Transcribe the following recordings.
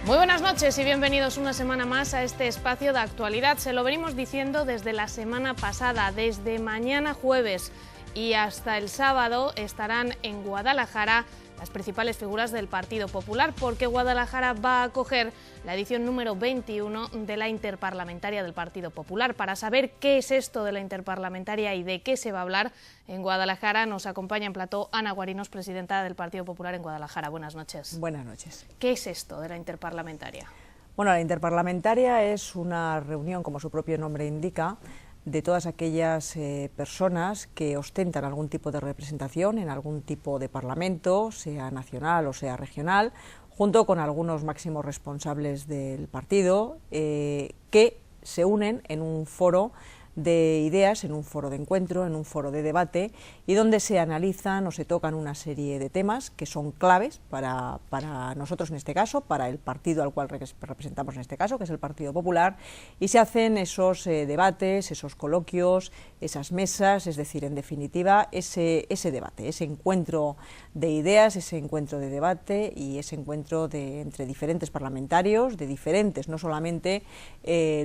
Muy buenas noches y bienvenidos una semana más a este espacio de actualidad. Se lo venimos diciendo desde la semana pasada, desde mañana jueves y hasta el sábado estarán en Guadalajara las principales figuras del Partido Popular, porque Guadalajara va a acoger la edición número 21 de la Interparlamentaria del Partido Popular. Para saber qué es esto de la Interparlamentaria y de qué se va a hablar en Guadalajara, nos acompaña en plató Ana Guarinos, presidenta del Partido Popular en Guadalajara. Buenas noches. Buenas noches. ¿Qué es esto de la Interparlamentaria? Bueno, la Interparlamentaria es una reunión, como su propio nombre indica, de todas aquellas personas que ostentan algún tipo de representación en algún tipo de parlamento, sea nacional o sea regional, junto con algunos máximos responsables del partido, que se unen en un foro de ideas, en un foro de encuentro, en un foro de debate, y donde se analizan o se tocan una serie de temas que son claves para nosotros en este caso, para el partido al cual representamos en este caso, que es el Partido Popular, y se hacen esos debates, esos coloquios, esas mesas, es decir, en definitiva, ese debate, ese encuentro de ideas, ese encuentro de debate y ese encuentro entre diferentes parlamentarios, de diferentes, no solamente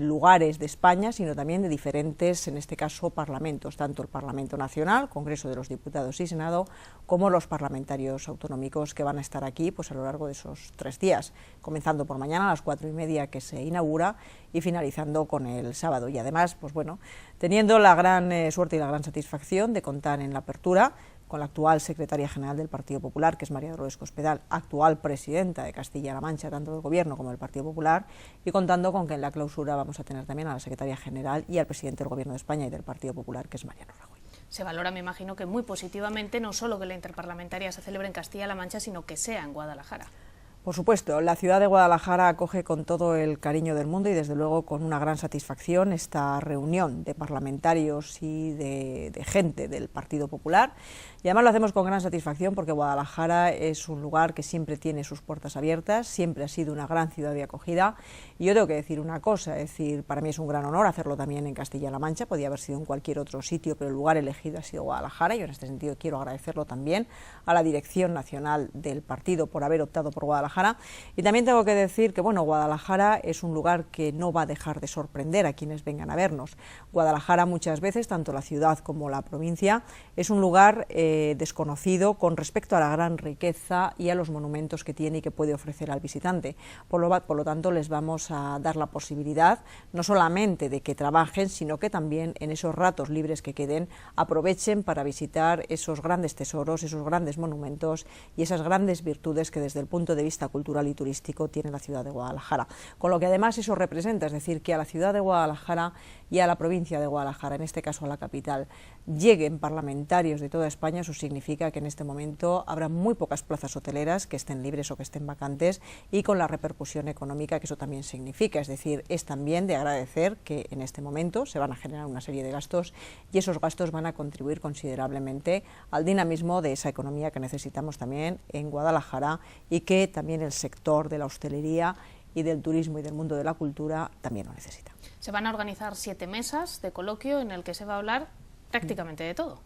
lugares de España, sino también de diferentes, en este caso, parlamentos, tanto el Parlamento Nacional, Congreso de los Diputados y Senado, como los parlamentarios autonómicos que van a estar aquí pues a lo largo de esos 3 días, comenzando por mañana a las 4:30 que se inaugura y finalizando con el sábado. Y además, pues bueno, teniendo la gran suerte y la gran satisfacción de contar en la apertura con la actual secretaria general del Partido Popular, que es María Dolores Cospedal, actual presidenta de Castilla-La Mancha, tanto del Gobierno como del Partido Popular, y contando con que en la clausura vamos a tener también a la secretaria general y al presidente del Gobierno de España y del Partido Popular, que es Mariano Rajoy. Se valora, me imagino, que muy positivamente no solo que la Interparlamentaria se celebre en Castilla-La Mancha, sino que sea en Guadalajara. Por supuesto, la ciudad de Guadalajara acoge con todo el cariño del mundo y desde luego con una gran satisfacción esta reunión de parlamentarios y de gente del Partido Popular, y además lo hacemos con gran satisfacción porque Guadalajara es un lugar que siempre tiene sus puertas abiertas, siempre ha sido una gran ciudad de acogida, y yo tengo que decir una cosa, es decir, para mí es un gran honor hacerlo también en Castilla-La Mancha, podía haber sido en cualquier otro sitio, pero el lugar elegido ha sido Guadalajara, y en este sentido quiero agradecerlo también a la dirección nacional del partido por haber optado por Guadalajara. Y también tengo que decir que bueno, Guadalajara es un lugar que no va a dejar de sorprender a quienes vengan a vernos. Guadalajara muchas veces, tanto la ciudad como la provincia, es un lugar desconocido con respecto a la gran riqueza y a los monumentos que tiene y que puede ofrecer al visitante. Por lo tanto, les vamos a dar la posibilidad no solamente de que trabajen, sino que también en esos ratos libres que queden aprovechen para visitar esos grandes tesoros, esos grandes monumentos y esas grandes virtudes que desde el punto de vista cultural y turístico tiene la ciudad de Guadalajara, con lo que además eso representa, es decir, que a la ciudad de Guadalajara y a la provincia de Guadalajara, en este caso a la capital, lleguen parlamentarios de toda España. Eso significa que en este momento habrá muy pocas plazas hoteleras que estén libres o que estén vacantes, y con la repercusión económica que eso también significa, es decir, es también de agradecer que en este momento se van a generar una serie de gastos y esos gastos van a contribuir considerablemente al dinamismo de esa economía que necesitamos también en Guadalajara y que también el sector de la hostelería y del turismo y del mundo de la cultura también lo necesita. Se van a organizar 7 mesas de coloquio en el que se va a hablar prácticamente de todo.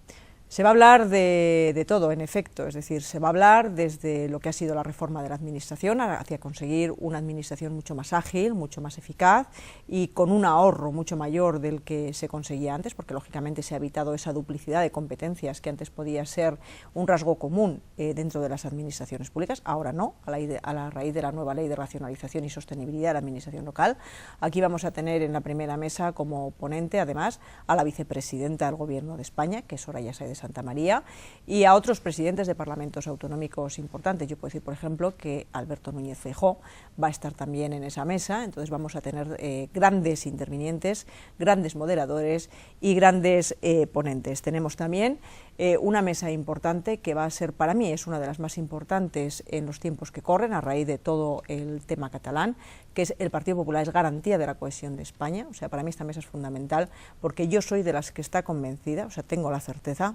Se va a hablar de todo, en efecto, es decir, se va a hablar desde lo que ha sido la reforma de la Administración hacia conseguir una Administración mucho más ágil, mucho más eficaz y con un ahorro mucho mayor del que se conseguía antes, porque lógicamente se ha evitado esa duplicidad de competencias que antes podía ser un rasgo común dentro de las administraciones públicas, ahora no, a la raíz de la nueva Ley de Racionalización y Sostenibilidad de la Administración Local. Aquí vamos a tener en la primera mesa como ponente, además, a la vicepresidenta del Gobierno de España, que es Soraya Sáez de Santa María, y a otros presidentes de parlamentos autonómicos importantes. Yo puedo decir, por ejemplo, que Alberto Núñez Feijóo va a estar también en esa mesa, entonces vamos a tener grandes intervinientes, grandes moderadores y grandes ponentes. Tenemos también una mesa importante que va a ser, para mí, es una de las más importantes en los tiempos que corren a raíz de todo el tema catalán, que es el Partido Popular es garantía de la cohesión de España. O sea, para mí esta mesa es fundamental porque yo soy de las que está convencida, o sea, tengo la certeza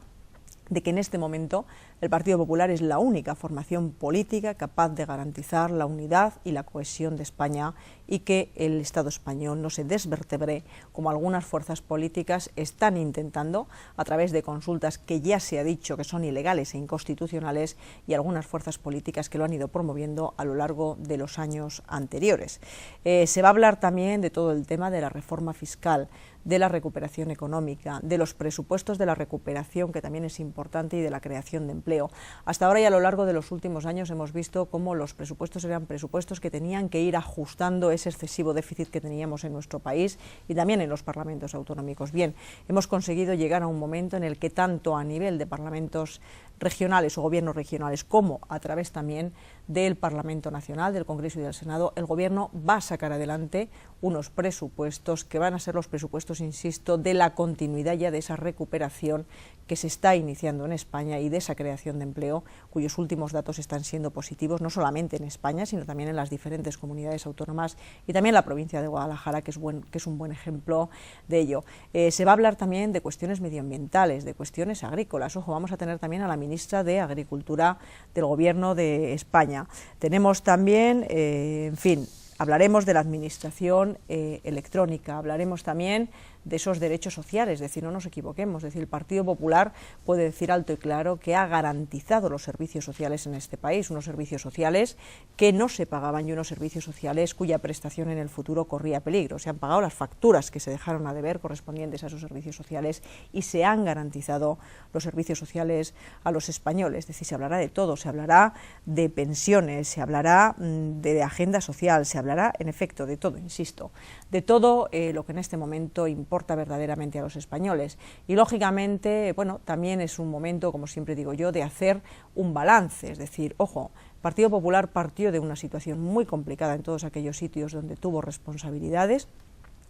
de que en este momento el Partido Popular es la única formación política capaz de garantizar la unidad y la cohesión de España y que el Estado español no se desvertebre como algunas fuerzas políticas están intentando a través de consultas que ya se ha dicho que son ilegales e inconstitucionales y algunas fuerzas políticas que lo han ido promoviendo a lo largo de los años anteriores. Se va a hablar también de todo el tema de la reforma fiscal, de la recuperación económica, de los presupuestos de la recuperación, que también es importante, y de la creación de empleo. Hasta ahora y a lo largo de los últimos años hemos visto cómo los presupuestos eran presupuestos que tenían que ir ajustando ese excesivo déficit que teníamos en nuestro país y también en los parlamentos autonómicos. Bien, hemos conseguido llegar a un momento en el que tanto a nivel de parlamentos regionales o gobiernos regionales como a través también del Parlamento Nacional, del Congreso y del Senado, el Gobierno va a sacar adelante unos presupuestos que van a ser los presupuestos, insisto, de la continuidad ya de esa recuperación que se está iniciando en España y de esa creación de empleo, cuyos últimos datos están siendo positivos, no solamente en España, sino también en las diferentes comunidades autónomas y también la provincia de Guadalajara, que es un buen ejemplo de ello. Se va a hablar también de cuestiones medioambientales, de cuestiones agrícolas. Ojo, vamos a tener también a la ministra de Agricultura del Gobierno de España. Tenemos también, en fin, hablaremos de la administración electrónica, hablaremos también de esos derechos sociales, es decir, no nos equivoquemos, es decir, el Partido Popular puede decir alto y claro que ha garantizado los servicios sociales en este país, unos servicios sociales que no se pagaban y unos servicios sociales cuya prestación en el futuro corría peligro. Se han pagado las facturas que se dejaron a deber correspondientes a esos servicios sociales y se han garantizado los servicios sociales a los españoles, es decir, se hablará de todo, se hablará de pensiones, se hablará de agenda social, se hablará, en efecto, de todo, insisto, de todo lo que en este momento importa verdaderamente a los españoles. Y lógicamente, bueno, también es un momento, como siempre digo yo, de hacer un balance, es decir, ojo, el Partido Popular partió de una situación muy complicada en todos aquellos sitios donde tuvo responsabilidades.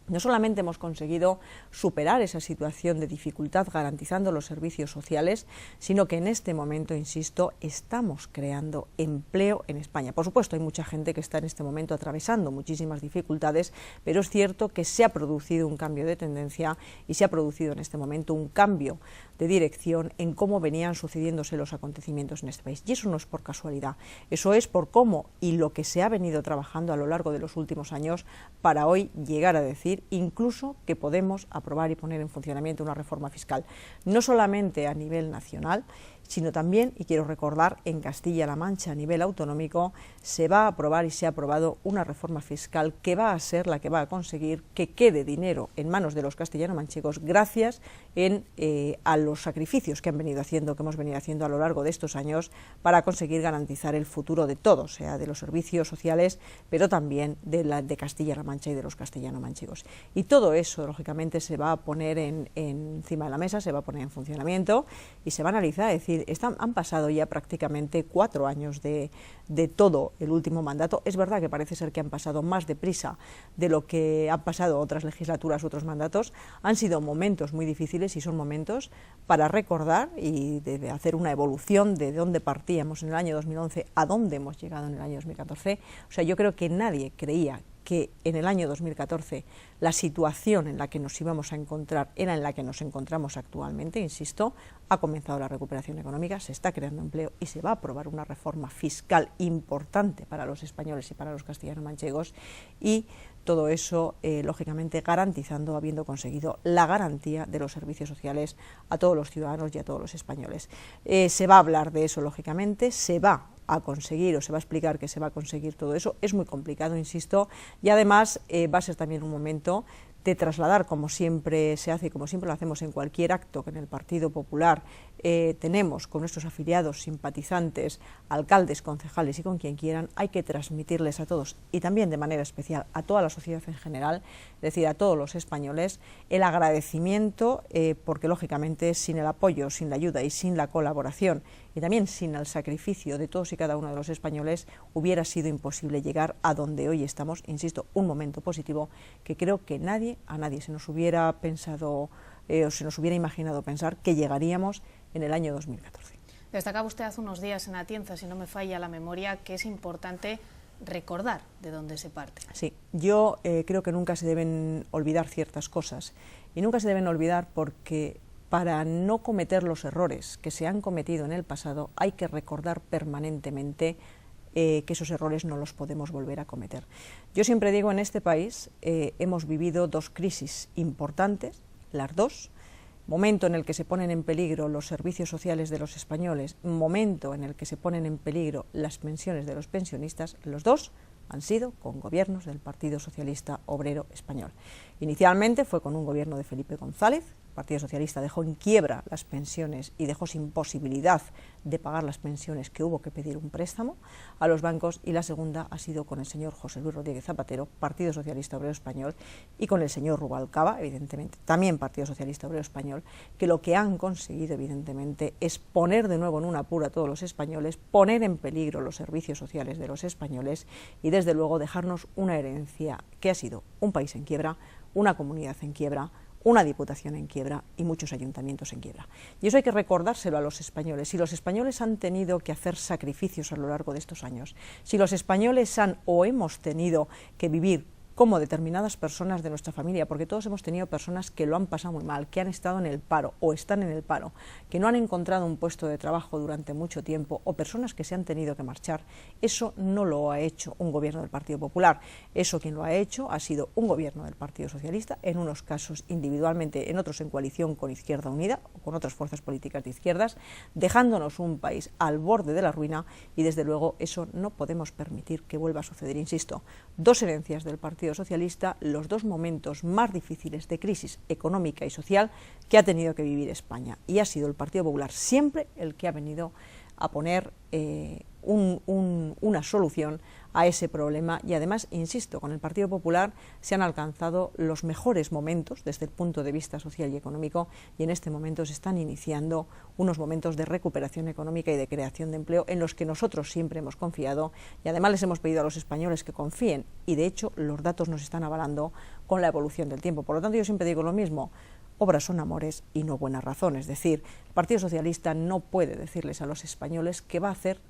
No solamente hemos conseguido superar esa situación de dificultad garantizando los servicios sociales, sino que en este momento, insisto, estamos creando empleo en España. Por supuesto, hay mucha gente que está en este momento atravesando muchísimas dificultades, pero es cierto que se ha producido un cambio de tendencia y se ha producido en este momento un cambio de dirección en cómo venían sucediéndose los acontecimientos en este país. Y eso no es por casualidad, eso es por cómo y lo que se ha venido trabajando a lo largo de los últimos años para hoy llegar a decir incluso que podemos aprobar y poner en funcionamiento una reforma fiscal, no solamente a nivel nacional, sino también, y quiero recordar, en Castilla-La Mancha a nivel autonómico se va a aprobar y se ha aprobado una reforma fiscal que va a ser la que va a conseguir que quede dinero en manos de los castellano-manchegos gracias a los sacrificios que hemos venido haciendo a lo largo de estos años para conseguir garantizar el futuro de todos, sea de los servicios sociales, pero también de Castilla-La Mancha y de los castellano-manchegos. Y todo eso, lógicamente, se va a poner encima de la mesa, se va a poner en funcionamiento y se va a analizar, es decir, han pasado ya prácticamente 4 años de todo el último mandato. Es verdad que parece ser que han pasado más deprisa de lo que han pasado otras legislaturas, otros mandatos. Han sido momentos muy difíciles y son momentos para recordar y de hacer una evolución de dónde partíamos en el año 2011 a dónde hemos llegado en el año 2014. O sea, yo creo que nadie creía que en el año 2014 la situación en la que nos íbamos a encontrar era en la que nos encontramos actualmente, insisto, ha comenzado la recuperación económica, se está creando empleo y se va a aprobar una reforma fiscal importante para los españoles y para los castellano-manchegos y todo eso, lógicamente, garantizando, habiendo conseguido la garantía de los servicios sociales a todos los ciudadanos y a todos los españoles. Se va a hablar de eso, lógicamente, se va a conseguir o se va a explicar que se va a conseguir todo eso. Es muy complicado, insisto, y además va a ser también un momento de trasladar, como siempre se hace y como siempre lo hacemos en cualquier acto que en el Partido Popular tenemos con nuestros afiliados, simpatizantes, alcaldes, concejales y con quien quieran, hay que transmitirles a todos y también de manera especial a toda la sociedad en general, es decir, a todos los españoles, el agradecimiento porque lógicamente sin el apoyo, sin la ayuda y sin la colaboración y también sin el sacrificio de todos y cada uno de los españoles hubiera sido imposible llegar a donde hoy estamos, insisto, un momento positivo que creo que a nadie se nos hubiera pensado o se nos hubiera imaginado pensar que llegaríamos en el año 2014. Destacaba usted hace unos días en Atienza, si no me falla la memoria, que es importante recordar de dónde se parte. Sí, yo creo que nunca se deben olvidar ciertas cosas y nunca se deben olvidar porque para no cometer los errores que se han cometido en el pasado, hay que recordar permanentemente que esos errores no los podemos volver a cometer. Yo siempre digo, en este país hemos vivido dos crisis importantes, las dos, momento en el que se ponen en peligro los servicios sociales de los españoles, momento en el que se ponen en peligro las pensiones de los pensionistas, los dos han sido con gobiernos del Partido Socialista Obrero Español. Inicialmente fue con un gobierno de Felipe González. El Partido Socialista dejó en quiebra las pensiones y dejó sin posibilidad de pagar las pensiones, que hubo que pedir un préstamo a los bancos, y la segunda ha sido con el señor José Luis Rodríguez Zapatero, Partido Socialista Obrero Español, y con el señor Rubalcaba, evidentemente, también Partido Socialista Obrero Español, que lo que han conseguido, evidentemente, es poner de nuevo en un apuro a todos los españoles, poner en peligro los servicios sociales de los españoles y, desde luego, dejarnos una herencia que ha sido un país en quiebra, una comunidad en quiebra, una diputación en quiebra y muchos ayuntamientos en quiebra. Y eso hay que recordárselo a los españoles. Si los españoles han tenido que hacer sacrificios a lo largo de estos años, si los españoles han o hemos tenido que vivir como determinadas personas de nuestra familia, porque todos hemos tenido personas que lo han pasado muy mal, que han estado en el paro o están en el paro, que no han encontrado un puesto de trabajo durante mucho tiempo, o personas que se han tenido que marchar, eso no lo ha hecho un gobierno del Partido Popular. Eso quien lo ha hecho ha sido un gobierno del Partido Socialista, en unos casos individualmente, en otros en coalición con Izquierda Unida o con otras fuerzas políticas de izquierdas, dejándonos un país al borde de la ruina, y desde luego eso no podemos permitir que vuelva a suceder. Insisto, dos herencias del Partido Socialista, los dos momentos más difíciles de crisis económica y social que ha tenido que vivir España, y ha sido el Partido Popular siempre el que ha venido a poner una solución a ese problema. Y además, insisto, con el Partido Popular se han alcanzado los mejores momentos desde el punto de vista social y económico, y en este momento se están iniciando unos momentos de recuperación económica y de creación de empleo en los que nosotros siempre hemos confiado, y además les hemos pedido a los españoles que confíen, y de hecho los datos nos están avalando con la evolución del tiempo. Por lo tanto, yo siempre digo lo mismo: obras son amores y no buenas razones. Es decir, el Partido Socialista no puede decirles a los españoles que va a hacer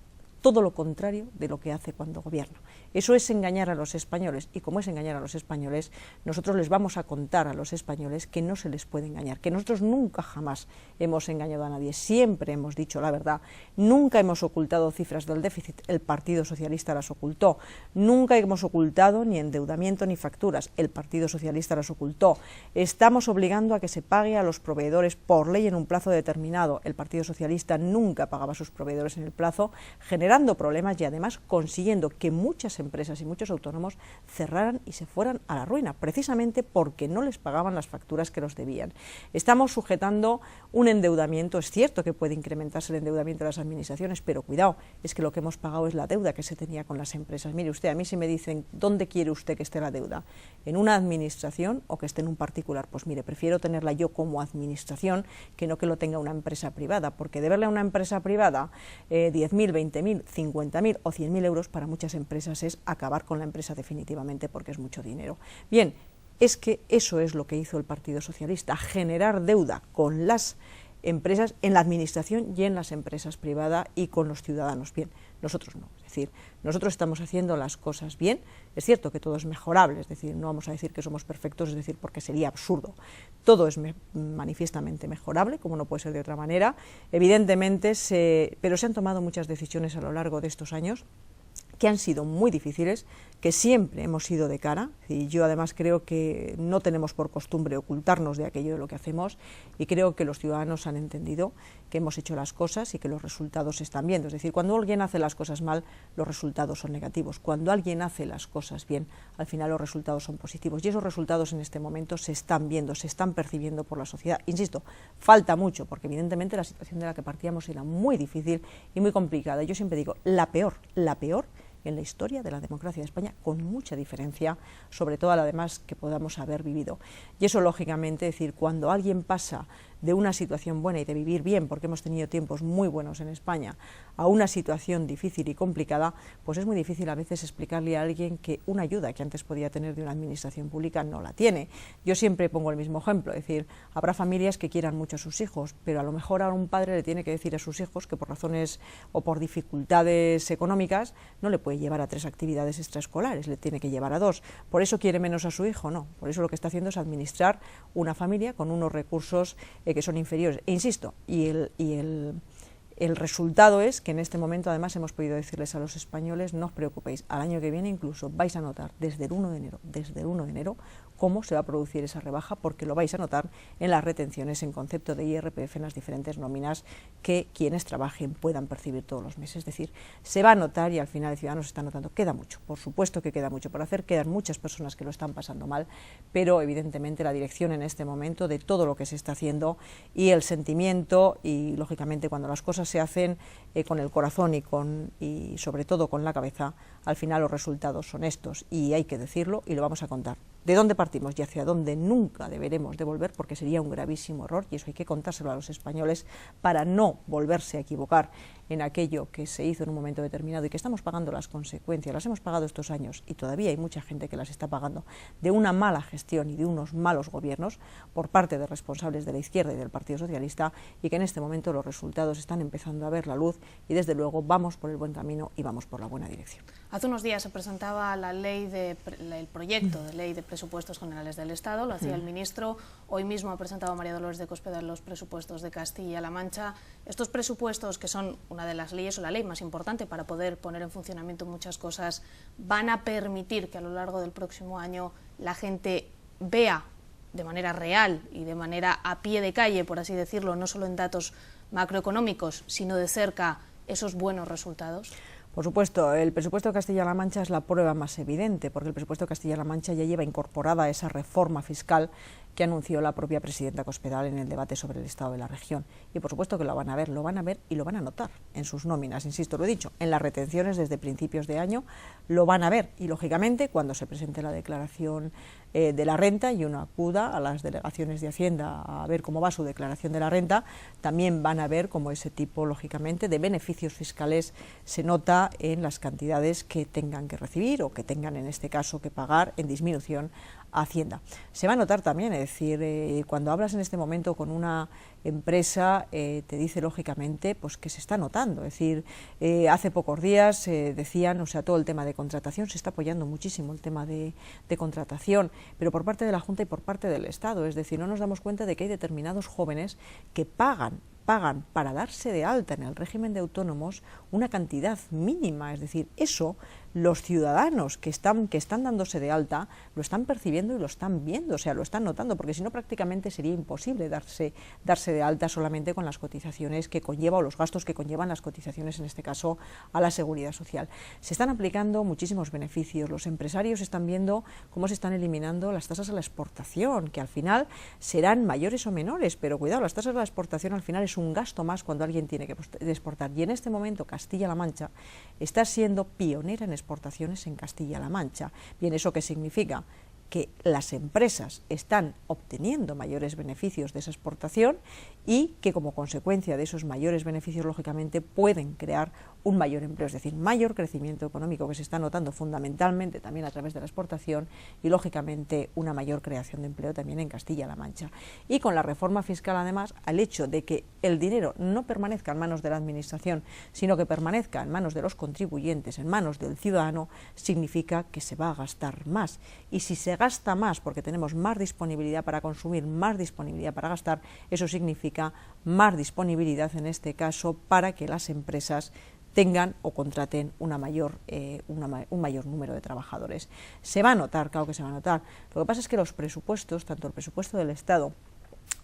todo lo contrario de lo que hace cuando gobierna. Eso es engañar a los españoles, y como es engañar a los españoles, nosotros les vamos a contar a los españoles que no se les puede engañar, que nosotros nunca jamás hemos engañado a nadie, siempre hemos dicho la verdad, nunca hemos ocultado cifras del déficit, el Partido Socialista las ocultó, nunca hemos ocultado ni endeudamiento ni facturas, el Partido Socialista las ocultó, estamos obligando a que se pague a los proveedores por ley en un plazo determinado, el Partido Socialista nunca pagaba a sus proveedores en el plazo, generando problemas y además consiguiendo que muchas empresas y muchos autónomos cerraran y se fueran a la ruina, precisamente porque no les pagaban las facturas que los debían. Estamos sujetando un endeudamiento, es cierto que puede incrementarse el endeudamiento de las administraciones, pero cuidado, es que lo que hemos pagado es la deuda que se tenía con las empresas. Mire usted, a mí si me dicen, ¿dónde quiere usted que esté la deuda? ¿En una administración o que esté en un particular? Pues mire, prefiero tenerla yo como administración que no que lo tenga una empresa privada, porque deberle a una empresa privada 10.000, 20.000, 50.000 o 100.000 euros para muchas empresas es acabar con la empresa definitivamente, porque es mucho dinero. Bien, es que eso es lo que hizo el Partido Socialista, generar deuda con las empresas en la administración y en las empresas privadas y con los ciudadanos. Bien, nosotros no, es decir, nosotros estamos haciendo las cosas bien, es cierto que todo es mejorable, es decir, no vamos a decir que somos perfectos, es decir, porque sería absurdo, todo es manifiestamente mejorable, como no puede ser de otra manera, evidentemente, pero se han tomado muchas decisiones a lo largo de estos años que han sido muy difíciles, que siempre hemos ido de cara, y yo además creo que no tenemos por costumbre ocultarnos de aquello de lo que hacemos, y creo que los ciudadanos han entendido que hemos hecho las cosas y que los resultados se están viendo. Es decir, cuando alguien hace las cosas mal, los resultados son negativos. Cuando alguien hace las cosas bien, al final los resultados son positivos, y esos resultados en este momento se están viendo, se están percibiendo por la sociedad. Insisto, falta mucho, porque evidentemente la situación de la que partíamos era muy difícil y muy complicada. Yo siempre digo, la peor en la historia de la democracia de España, con mucha diferencia sobre toda la demás que podamos haber vivido. Y eso, lógicamente, es decir, cuando alguien pasa de una situación buena y de vivir bien, porque hemos tenido tiempos muy buenos en España, a una situación difícil y complicada, pues es muy difícil a veces explicarle a alguien que una ayuda que antes podía tener de una administración pública no la tiene. Yo siempre pongo el mismo ejemplo, es decir, habrá familias que quieran mucho a sus hijos, pero a lo mejor ahora un padre le tiene que decir a sus hijos que por razones o por dificultades económicas no le puede puede llevar a 3 actividades extraescolares, le tiene que llevar a 2. ¿Por eso quiere menos a su hijo? No, por eso lo que está haciendo es administrar una familia con unos recursos que son inferiores. E insisto, el resultado es que en este momento además hemos podido decirles a los españoles: no os preocupéis, al año que viene incluso vais a notar desde el 1 de enero, cómo se va a producir esa rebaja, porque lo vais a notar en las retenciones en concepto de IRPF en las diferentes nóminas que quienes trabajen puedan percibir todos los meses. Es decir, se va a notar, y al final el ciudadano se está notando. Queda mucho, por supuesto que queda mucho por hacer, quedan muchas personas que lo están pasando mal, pero evidentemente la dirección en este momento de todo lo que se está haciendo y el sentimiento, y lógicamente cuando las cosas se hacen con el corazón y sobre todo con la cabeza, al final los resultados son estos, y hay que decirlo y lo vamos a contar. ¿De dónde partimos y hacia dónde nunca deberemos de volver? Porque sería un gravísimo error, y eso hay que contárselo a los españoles para no volverse a equivocar en aquello que se hizo en un momento determinado y que estamos pagando las consecuencias. Las hemos pagado estos años y todavía hay mucha gente que las está pagando, de una mala gestión y de unos malos gobiernos por parte de responsables de la izquierda y del Partido Socialista, y que en este momento los resultados están empezando a ver la luz, y desde luego vamos por el buen camino y vamos por la buena dirección. Hace unos días se presentaba el proyecto de ley de presupuestos generales del Estado, lo hacía el ministro. Hoy mismo ha presentado María Dolores de Cospedal los presupuestos de Castilla-La Mancha. Estos presupuestos, que son una de las leyes o la ley más importante para poder poner en funcionamiento muchas cosas, van a permitir que a lo largo del próximo año la gente vea de manera real y de manera a pie de calle, por así decirlo, no solo en datos macroeconómicos, sino de cerca, esos buenos resultados. Por supuesto, el presupuesto de Castilla-La Mancha es la prueba más evidente, porque el presupuesto de Castilla-La Mancha ya lleva incorporada esa reforma fiscal que anunció la propia presidenta Cospedal en el debate sobre el estado de la región. Y por supuesto que lo van a ver y lo van a notar en sus nóminas. Insisto, lo he dicho, en las retenciones desde principios de año lo van a ver, y lógicamente cuando se presente la declaración de la renta y uno acuda a las delegaciones de Hacienda a ver cómo va su declaración de la renta, también van a ver cómo ese tipo, lógicamente, de beneficios fiscales se nota en las cantidades que tengan que recibir o que tengan en este caso que pagar en disminución a Hacienda. Se va a notar también, es decir, cuando hablas en este momento con una empresa, te dice lógicamente pues que se está notando. Es decir, hace pocos días decían, o sea, todo el tema de contratación, se está apoyando muchísimo el tema de contratación, pero por parte de la Junta y por parte del Estado. Es decir, no nos damos cuenta de que hay determinados jóvenes que pagan para darse de alta en el régimen de autónomos una cantidad mínima. Es decir, eso los ciudadanos que están dándose de alta lo están percibiendo y lo están viendo, o sea, lo están notando, porque si no prácticamente sería imposible darse de alta solamente con las cotizaciones que conlleva, o los gastos que conllevan las cotizaciones, en este caso a la Seguridad Social. Se están aplicando muchísimos beneficios, los empresarios están viendo cómo se están eliminando las tasas a la exportación, que al final serán mayores o menores, pero cuidado, las tasas a la exportación al final es un gasto más cuando alguien tiene que exportar, y en este momento Castilla-La Mancha está siendo pionera en exportaciones en Castilla-La Mancha. Bien, ¿eso qué significa? Que las empresas están obteniendo mayores beneficios de esa exportación y que como consecuencia de esos mayores beneficios, lógicamente, pueden crear un mayor empleo, es decir, mayor crecimiento económico que se está notando fundamentalmente también a través de la exportación, y lógicamente una mayor creación de empleo también en Castilla-La Mancha. Y con la reforma fiscal, además, al hecho de que el dinero no permanezca en manos de la administración, sino que permanezca en manos de los contribuyentes, en manos del ciudadano, significa que se va a gastar más. Y si se gasta más porque tenemos más disponibilidad para consumir, más disponibilidad para gastar, eso significa más disponibilidad, en este caso, para que las empresas tengan o contraten un mayor número de trabajadores. Se va a notar, claro que se va a notar. Lo que pasa es que los presupuestos, tanto el presupuesto del Estado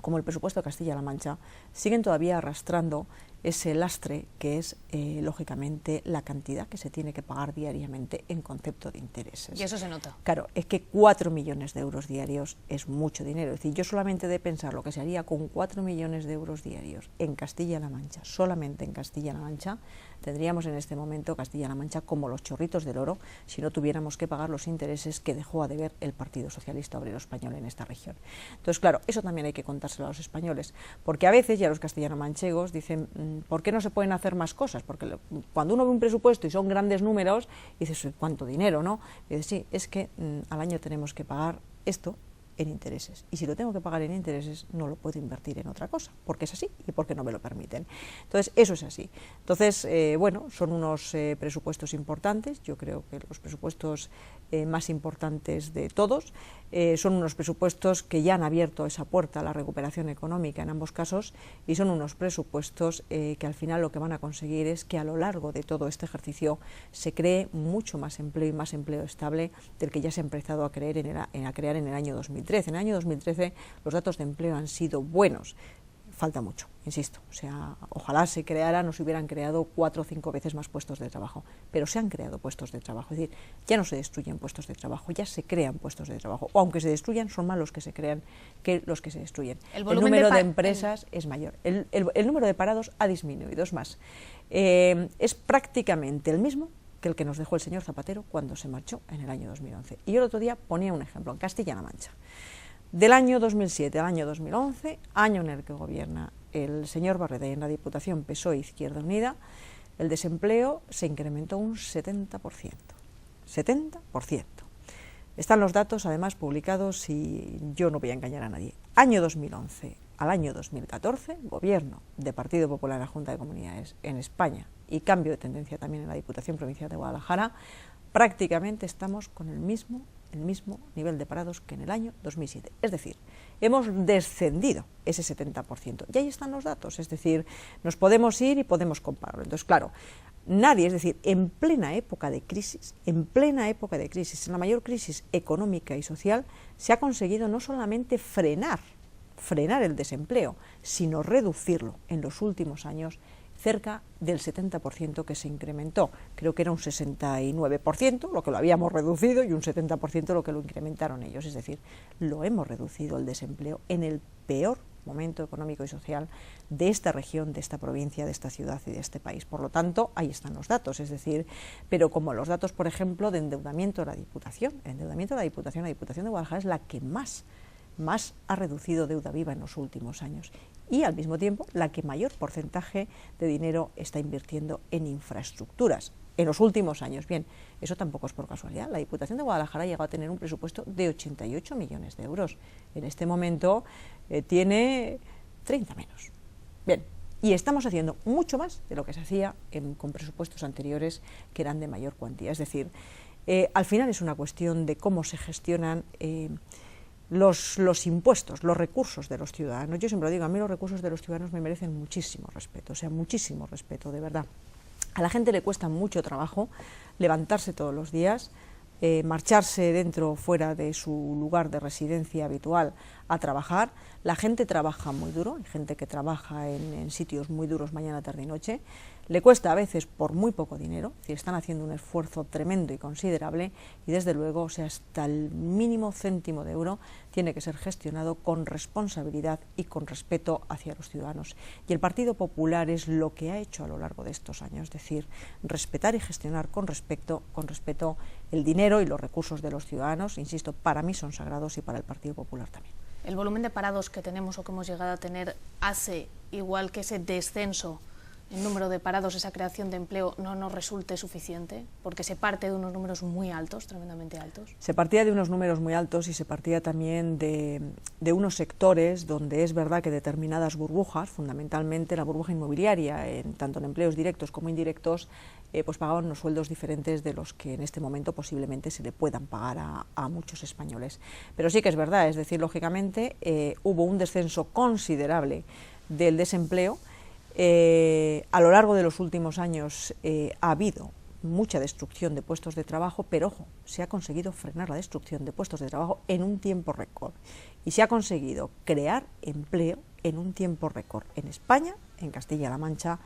como el presupuesto de Castilla-La Mancha, siguen todavía arrastrando ese lastre que es, lógicamente, la cantidad que se tiene que pagar diariamente en concepto de intereses. Y eso se nota. Claro, es que 4 millones de euros diarios es mucho dinero. Es decir, yo solamente de pensar lo que se haría con 4 millones de euros diarios en Castilla-La Mancha, solamente en Castilla-La Mancha, tendríamos en este momento Castilla-La Mancha como los chorritos del oro si no tuviéramos que pagar los intereses que dejó a deber el Partido Socialista Obrero Español en esta región. Entonces, claro, eso también hay que contárselo a los españoles, porque a veces ya los castellano-manchegos dicen, ¿por qué no se pueden hacer más cosas? Porque cuando uno ve un presupuesto y son grandes números, dices, ¿cuánto dinero, no? Y dices, sí, es que al año tenemos que pagar esto, en intereses. Y si lo tengo que pagar en intereses, no lo puedo invertir en otra cosa, porque es así y porque no me lo permiten. Entonces, eso es así. Entonces, bueno, son unos presupuestos importantes, yo creo que los presupuestos más importantes de todos. Son unos presupuestos que ya han abierto esa puerta a la recuperación económica en ambos casos, y son unos presupuestos que al final lo que van a conseguir es que a lo largo de todo este ejercicio se cree mucho más empleo y más empleo estable del que ya se ha empezado a crear en el año 2013. En el año 2013 los datos de empleo han sido buenos. Falta mucho, insisto, o sea, ojalá se crearan o se hubieran creado 4 o 5 veces más puestos de trabajo, pero se han creado puestos de trabajo, es decir, ya no se destruyen puestos de trabajo, ya se crean puestos de trabajo, o aunque se destruyan, son más los que se crean que los que se destruyen. El número de empresas es mayor, el número de parados ha disminuido, es más, es prácticamente el mismo que el que nos dejó el señor Zapatero cuando se marchó en el año 2011. Y yo el otro día ponía un ejemplo, en Castilla-La Mancha. Del año 2007 al año 2011, año en el que gobierna el señor Barreda y en la Diputación PSOE-Izquierda Unida, el desempleo se incrementó un 70%. 70%. Están los datos, además, publicados y yo no voy a engañar a nadie. Año 2011 al año 2014, gobierno de Partido Popular en la Junta de Comunidades en España y cambio de tendencia también en la Diputación Provincial de Guadalajara, prácticamente estamos con el mismo nivel de parados que en el año 2007. Es decir, hemos descendido ese 70%. Y ahí están los datos, es decir, nos podemos ir y podemos compararlo. Entonces, claro, nadie, es decir, en plena época de crisis, en la mayor crisis económica y social, se ha conseguido no solamente frenar el desempleo, sino reducirlo en los últimos años cerca del 70% que se incrementó. Creo que era un 69% lo que lo habíamos reducido y un 70% lo que lo incrementaron ellos. Es decir, lo hemos reducido el desempleo en el peor momento económico y social de esta región, de esta provincia, de esta ciudad y de este país. Por lo tanto, ahí están los datos, es decir, pero como los datos, por ejemplo, de endeudamiento de la Diputación. El endeudamiento de la Diputación de Guadalajara es la que más ha reducido deuda viva en los últimos años y al mismo tiempo la que mayor porcentaje de dinero está invirtiendo en infraestructuras en los últimos años. Bien, eso tampoco es por casualidad. La Diputación de Guadalajara llegó a tener un presupuesto de 88 millones de euros. En este momento tiene 30 menos. Bien, y estamos haciendo mucho más de lo que se hacía con presupuestos anteriores que eran de mayor cuantía. Es decir, al final es una cuestión de cómo se gestionan los impuestos, los recursos de los ciudadanos. Yo siempre lo digo, a mí los recursos de los ciudadanos me merecen muchísimo respeto, o sea, muchísimo respeto, de verdad. A la gente le cuesta mucho trabajo levantarse todos los días, marcharse dentro o fuera de su lugar de residencia habitual a trabajar. La gente trabaja muy duro, hay gente que trabaja en sitios muy duros mañana, tarde y noche. Le cuesta a veces por muy poco dinero, es decir, están haciendo un esfuerzo tremendo y considerable y desde luego, o sea, hasta el mínimo céntimo de euro tiene que ser gestionado con responsabilidad y con respeto hacia los ciudadanos. Y el Partido Popular es lo que ha hecho a lo largo de estos años, es decir, respetar y gestionar con respeto el dinero y los recursos de los ciudadanos. Insisto, para mí son sagrados y para el Partido Popular también. ¿El volumen de parados que tenemos o que hemos llegado a tener hace, igual que ese descenso el número de parados, esa creación de empleo, no nos resulte suficiente? Porque se parte de unos números muy altos, tremendamente altos. Se partía de unos números muy altos y se partía también de unos sectores donde es verdad que determinadas burbujas, fundamentalmente la burbuja inmobiliaria, tanto en empleos directos como indirectos, pues pagaban unos sueldos diferentes de los que en este momento posiblemente se le puedan pagar a muchos españoles. Pero sí que es verdad, es decir, lógicamente hubo un descenso considerable del desempleo. A lo largo de los últimos años ha habido mucha destrucción de puestos de trabajo, pero ojo, se ha conseguido frenar la destrucción de puestos de trabajo en un tiempo récord y se ha conseguido crear empleo en un tiempo récord en España, en Castilla-La Mancha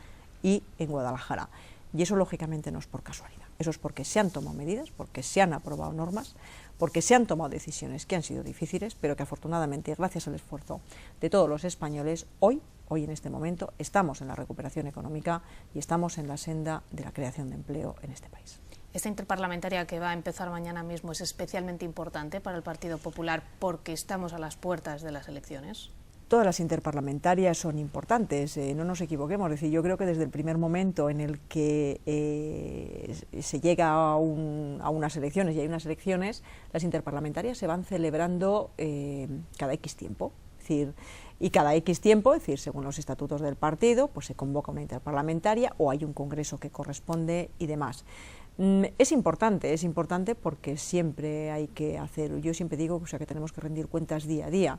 y en Guadalajara. Y eso lógicamente no es por casualidad, eso es porque se han tomado medidas, porque se han aprobado normas, porque se han tomado decisiones que han sido difíciles, pero que afortunadamente, gracias al esfuerzo de todos los españoles, hoy en este momento, estamos en la recuperación económica y estamos en la senda de la creación de empleo en este país. Esta interparlamentaria que va a empezar mañana mismo es especialmente importante para el Partido Popular porque estamos a las puertas de las elecciones. todas las interparlamentarias son importantes, no nos equivoquemos. Es decir, yo creo que desde el primer momento en el que se llega a unas elecciones y hay unas elecciones, las interparlamentarias se van celebrando cada X tiempo. Es decir, y cada X tiempo, es decir, según los estatutos del partido, pues se convoca una interparlamentaria o hay un congreso que corresponde y demás. Es importante porque siempre hay que hacer, yo siempre digo, o sea, que tenemos que rendir cuentas día a día.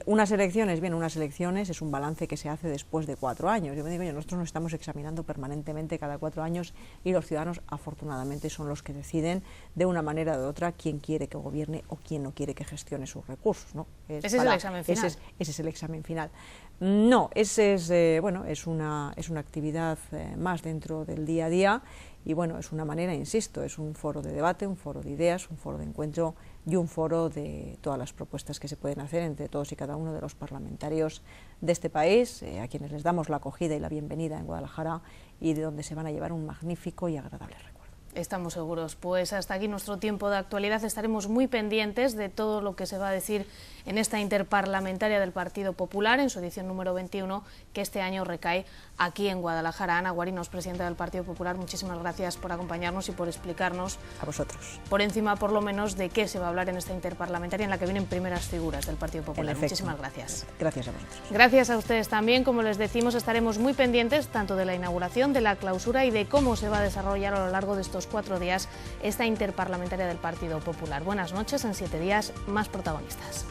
Unas elecciones es un balance que se hace después de 4 años. Yo me digo, nosotros nos estamos examinando permanentemente cada 4 años y los ciudadanos afortunadamente son los que deciden de una manera o de otra quién quiere que gobierne o quién no quiere que gestione sus recursos, ¿no? Ese es el examen final. Ese es el examen final. No, ese es, bueno, es una actividad más dentro del día a día. Y bueno, es una manera, insisto, es un foro de debate, un foro de ideas, un foro de encuentro y un foro de todas las propuestas que se pueden hacer entre todos y cada uno de los parlamentarios de este país, a quienes les damos la acogida y la bienvenida en Guadalajara y de donde se van a llevar un magnífico y agradable recuerdo. Estamos seguros. Pues hasta aquí nuestro tiempo de actualidad. Estaremos muy pendientes de todo lo que se va a decir en esta interparlamentaria del Partido Popular, en su edición número 21, que este año recae aquí en Guadalajara. Ana Guarinos, presidenta del Partido Popular, muchísimas gracias por acompañarnos y por explicarnos, a vosotros, por encima por lo menos, de qué se va a hablar en esta interparlamentaria en la que vienen primeras figuras del Partido Popular. Muchísimas gracias. Gracias a vosotros. Gracias a ustedes también. Como les decimos, estaremos muy pendientes tanto de la inauguración, de la clausura y de cómo se va a desarrollar a lo largo de estos 4 días esta interparlamentaria del Partido Popular. Buenas noches. En 7 días, más protagonistas.